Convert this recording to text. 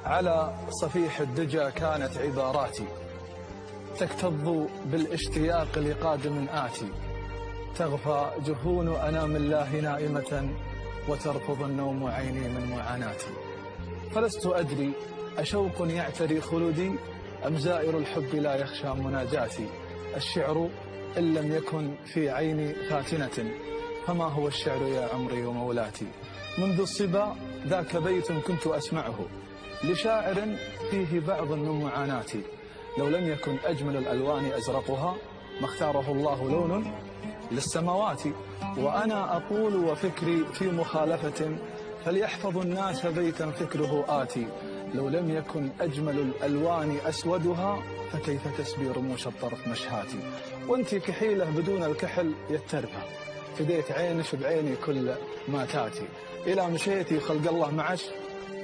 على صفيح الدجى كانت عباراتي تكتظ بالاشتياق لقادم آتي، تغفى جفون أنام الله نائمة وترفض النوم عيني من معاناتي. فلست أدري أشوق يعتري خلودي أم زائر الحب لا يخشى مناجاتي. الشعر إن لم يكن في عيني فاتنة فما هو الشعر يا عمري ومولاتي. منذ الصبا ذاك بيت كنت أسمعه لشاعر فيه بعض من معاناتي. لو لم يكن أجمل الألوان أزرقها ما اختاره الله لون للسماوات. وأنا أقول وفكري في مخالفة فليحفظ الناس بيتا فكره آتي. لو لم يكن أجمل الألوان أسودها فكيف تسبي رموش الطرف مشهاتي. وانت كحيلة بدون الكحل يتربها، فديت عينش بعيني كل ما تاتي. إلى مشيتي خلق الله معش